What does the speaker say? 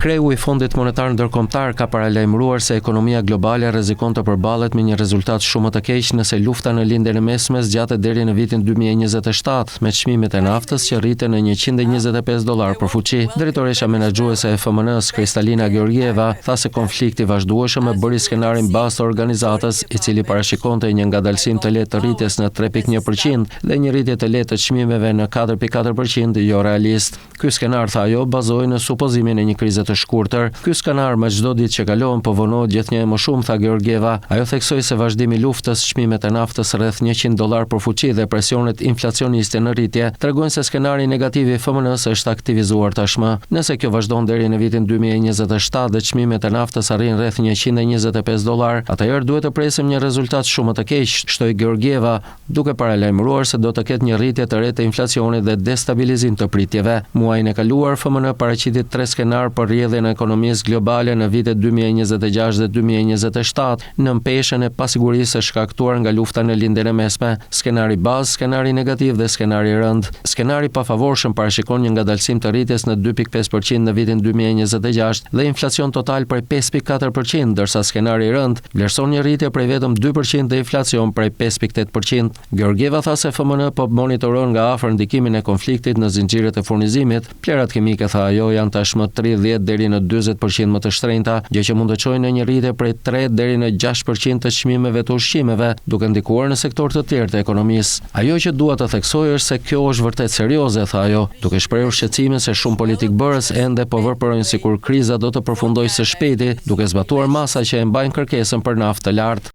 Kreu i Fondit Monetar Ndërkombëtar ka paralajmëruar se ekonomia globale rrezikon të përballet me një rezultat shumë të keq nëse lufta në lindjen e mesme zgjatet deri në vitin 2027, me çmimet e naftës që rriten në $125 për fuqi. Drejtoresha menaxhuese e FMN-s, Kristalina Georgieva, tha se konflikti vazhdueshëm e bëri skenarin bazë të organizatës, i cili parashikonte një ngadalësim të lehtë të rritjes në 3.1% dhe një rritje të lehtë të çmimeve në 4.4% jo realist. Ky skenar, tha ajo, bazohej në supozimin e një krize të shkurtër. Ky skenar me çdo ditë që kalon po vonohet gjithnjë më shumë, tha Georgieva. Ajo theksoi se vazhdimi i luftës, çmimet e naftës rreth $100 për fuqi dhe presionet inflacioniste në rritje tregojnë se skenari negativ i FMN-s është aktivizuar tashmë. Nëse kjo vazhdon deri në vitin 2027 dhe çmimet e naftës arrin rreth $125, atëherë duhet të presim një rezultat shumë të keq, shtoi Georgieva, duke paralajmëruar se do të ketë një rritje të re të inflacionit dhe destabilizim të pritjeve. Muajin e kaluar FMN paraqiti 3 skenar për rrjedhjen e ekonomisë globale në vitet 2026 dhe 2027 në mpeshën e pasigurisë së shkaktuar nga lufta në lindjen e mesme, skenari bazë, skenari negativ dhe skenari rënd. Skenari pafavorshëm parashikon një ngadalësim të rritjes në 2.5% në vitin 2026 dhe inflacion total prej 5.4%, ndërsa skenari rënd vlerëson një rritje prej vetëm 2% dhe inflacion prej 5.8%. Georgieva tha se FMN po monitoron nga afër ndikimin e konfliktit në zinxhiret e furnizimit. Plerat kimike, tha ajo, janë tashmë 30 deri në 40% më të shtrenjta, gjë që mund të çojë në një rritje prej 3 deri në 6% të çmimeve të ushqimeve, duke ndikuar në sektor të tjerë të ekonomisë. Ajo që dua të theksoj është se kjo është vërtet serioze, tha ajo, duke shprehur shqetësimin se shumë politikbërës ende po vërpërojnë sikur kriza do të përfundojë së shpejti, duke zbatuar masa që e mbajnë kërkesën për naftë të lartë.